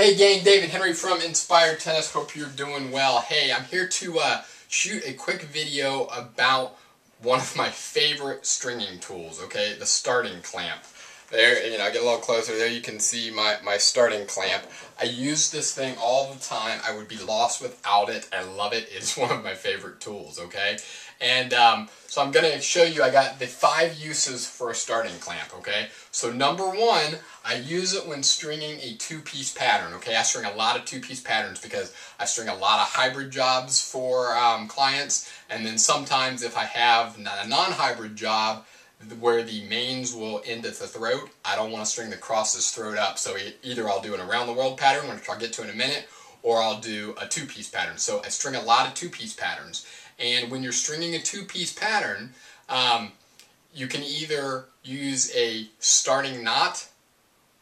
Hey gang, David Henry from Inspired Tennis. Hope you're doing well. Hey, I'm here to shoot a quick video about one of my favorite stringing tools, okay? The starting clamp. There, get a little closer. There you can see my starting clamp. I use this thing all the time. I would be lost without it. I love it. It's one of my favorite tools, okay? And so I'm going to show you, I got the 5 uses for a starting clamp, okay? So number 1, I use it when stringing a 2-piece pattern, okay? I string a lot of 2-piece patterns because I string a lot of hybrid jobs for clients, and then sometimes if I have a non-hybrid job where the mains will end at the throat, I don't want to string the crosses throat up, so either I'll do an around the world pattern, which I'll get to in a minute, or I'll do a 2-piece pattern. So I string a lot of 2-piece patterns. And when you're stringing a 2-piece pattern, you can either use a starting knot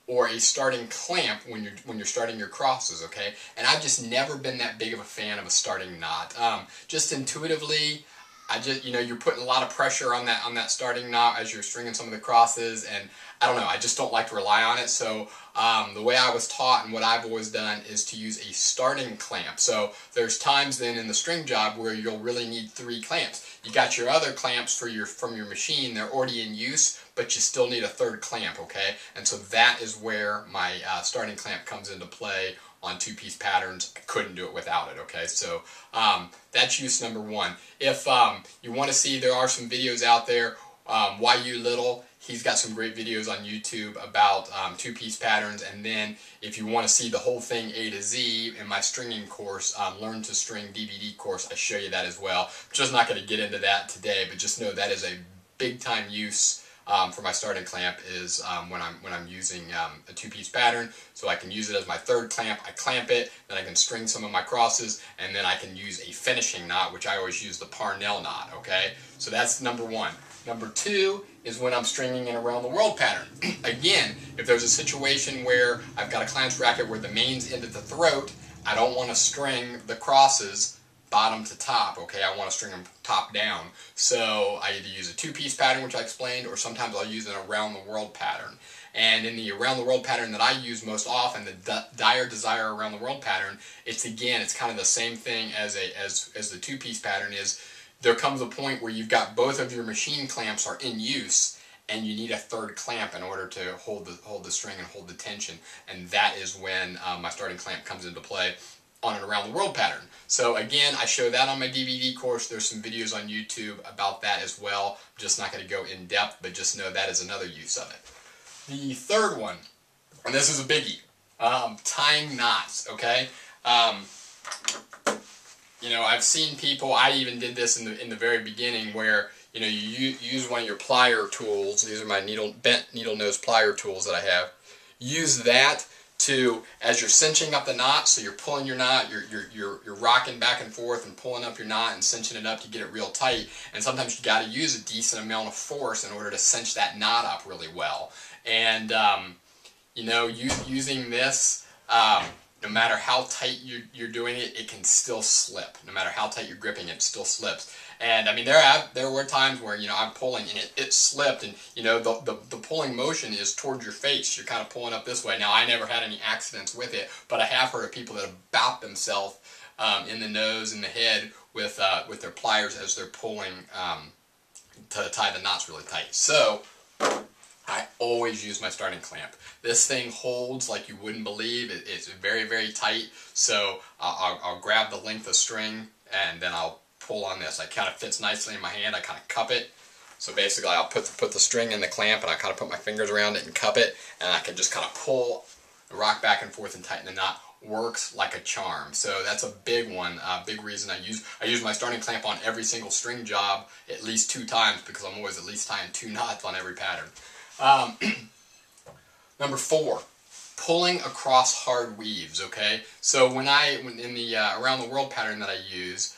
or a starting clamp when you're starting your crosses, okay? And I've just never been that big of a fan of a starting knot. Just intuitively, you're putting a lot of pressure on that starting knot as you're stringing some of the crosses, and I don't know, I just don't like to rely on it. So the way I was taught and what I've always done is to use a starting clamp. So there's times then in the string job where you'll really need 3 clamps. You got your other clamps from your machine, they're already in use, but you still need a 3rd clamp, okay? And so that is where my starting clamp comes into play on 2-piece patterns. I couldn't do it without it, okay? So that's use number 1. If you want to see, there are some videos out there. YU Little, he's got some great videos on YouTube about 2-piece patterns, and then if you want to see the whole thing A to Z in my stringing course, Learn to String DVD course, I show you that as well. I'm just not going to get into that today, but just know that is a big time use for my starting clamp is when I'm using a 2-piece pattern, so I can use it as my 3rd clamp. I clamp it, then I can string some of my crosses, and then I can use a finishing knot, which I always use the Parnell knot, okay? So that's number 1. Number 2 is when I'm stringing an around the world pattern. Again, if there's a situation where I've got a clamps racket where the mains end at the throat, I don't want to string the crosses bottom to top, okay? I want to string them top down. So I either use a 2-piece pattern, which I explained, or sometimes I'll use an around the world pattern. And in the around the world pattern that I use most often, the Dire Desire around the world pattern, it's kind of the same thing as the 2-piece pattern is. There comes a point where you've got both of your machine clamps are in use, and you need a 3rd clamp in order to hold the string and hold the tension. And that is when my starting clamp comes into play on an around the world pattern. So again, I show that on my DVD course. There's some videos on YouTube about that as well. I'm just not going to go in depth, but just know that is another use of it. The 3rd one, and this is a biggie, tying knots, okay? I've seen people, I even did this in the very beginning, where you use one of your plier tools. These are my bent needle nose plier tools that I have. Use that to, as you're cinching up the knot, so you're pulling your knot, you're rocking back and forth and pulling up your knot and cinching it up to get it real tight. And sometimes you got to use a decent amount of force in order to cinch that knot up really well. And using this, no matter how tight you're doing it, it can still slip. No matter how tight you're gripping it, it still slips. And I mean, there were times where I'm pulling and it slipped, and the pulling motion is towards your face. You're kind of pulling up this way. Now, I never had any accidents with it, but I have heard of people that have bopped themselves in the nose and the head with their pliers as they're pulling to tie the knots really tight. So I always use my starting clamp. This thing holds like you wouldn't believe. It's very, very tight. So I'll grab the length of string and then I'll pull on this. It kind of fits nicely in my hand. I kind of cup it. So basically I'll put the string in the clamp and I kind of put my fingers around it and cup it, and I can just kind of pull, rock back and forth and tighten the knot. Works like a charm. So that's a big one, big reason I use my starting clamp on every single string job at least 2 times, because I'm always at least tying 2 knots on every pattern. Number 4, pulling across hard weaves, okay? So when in the around the world pattern that I use,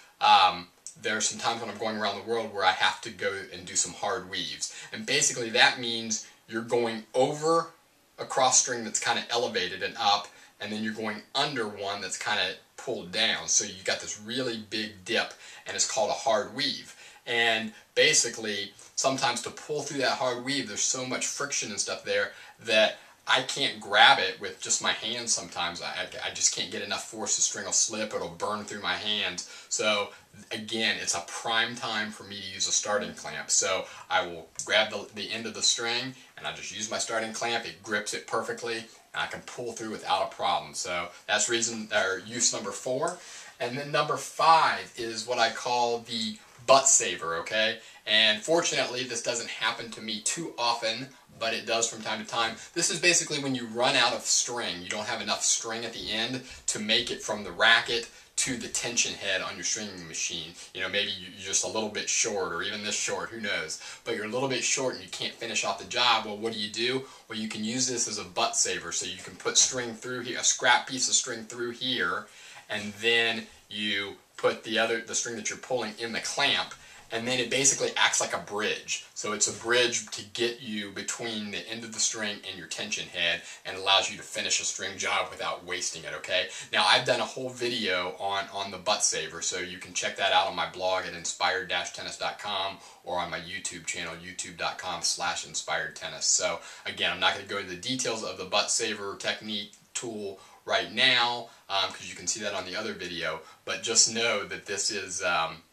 there are some times when I'm going around the world where I have to go and do some hard weaves. And basically that means you're going over a cross string that's kind of elevated and up, and then you're going under one that's kind of pulled down. So you got this really big dip, and it's called a hard weave. And basically, sometimes to pull through that hard weave, there's so much friction and stuff there that I can't grab it with just my hands sometimes. I just can't get enough force. The string will slip, it'll burn through my hands. So again, it's a prime time for me to use a starting clamp. So I will grab the end of the string and I just use my starting clamp. It grips it perfectly and I can pull through without a problem. So that's use number 4. And then number 5 is what I call the butt saver, okay? And fortunately, this doesn't happen to me too often, but it does from time to time. This is basically when you run out of string. You don't have enough string at the end to make it from the racket to the tension head on your stringing machine. You know, maybe you're just a little bit short, or even this short, who knows. But you're a little bit short and you can't finish off the job. Well, what do? Well, you can use this as a butt saver. So you can put string through here, a scrap piece of string through here, and then you put the string that you're pulling in the clamp, and then it basically acts like a bridge. So it's a bridge to get you between the end of the string and your tension head, and allows you to finish a string job without wasting it, okay? Now, I've done a whole video on the butt saver, so you can check that out on my blog at inspired-tennis.com or on my YouTube channel, youtube.com/inspiredtennis. So again, I'm not going to go into the details of the butt saver technique tool right now, because you can see that on the other video, but just know that this is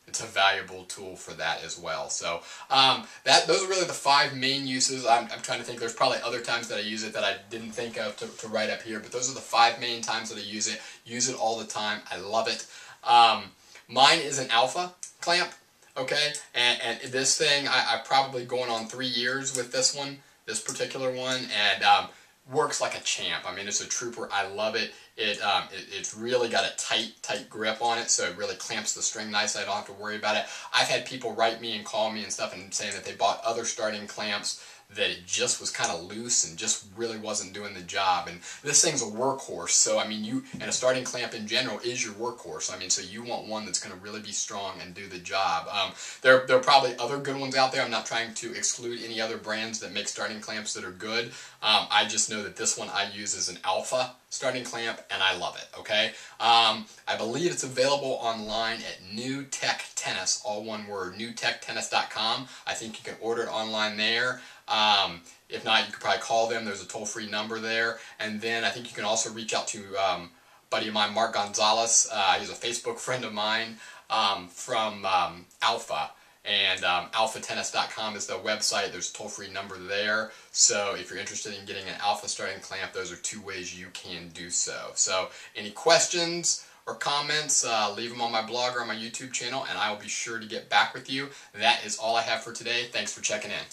it's a valuable tool for that as well. So those are really the 5 main uses. I'm trying to think, there's probably other times that I use it that I didn't think of to write up here, but those are the 5 main times that I use it. Use it all the time. I love it. Mine is an alpha clamp, okay? And this thing, I'm probably going on 3 years with this one, this particular one, and works like a champ. I mean, it's a trooper. I love it. It's really got a tight grip on it, so it really clamps the string nice. I don't have to worry about it. I've had people write me and call me and stuff and saying that they bought other starting clamps that it just was kind of loose and just really wasn't doing the job. And this thing's a workhorse, so I mean, and a starting clamp in general is your workhorse. I mean, so you want one that's going to really be strong and do the job. There are probably other good ones out there. I'm not trying to exclude any other brands that make starting clamps that are good. I just know that this one I use as an alpha starting clamp, and I love it, okay? I believe it's available online at New Tech Tennis, all one word, newtechtennis.com. I think you can order it online there. If not, you could probably call them. There's a toll-free number there. And then I think you can also reach out to a buddy of mine, Mark Gonzalez. He's a Facebook friend of mine from Alpha. And alphatennis.com is the website. There's a toll-free number there. So if you're interested in getting an alpha starting clamp, those are 2 ways you can do so. So any questions or comments, leave them on my blog or on my YouTube channel, and I will be sure to get back with you. That is all I have for today. Thanks for checking in.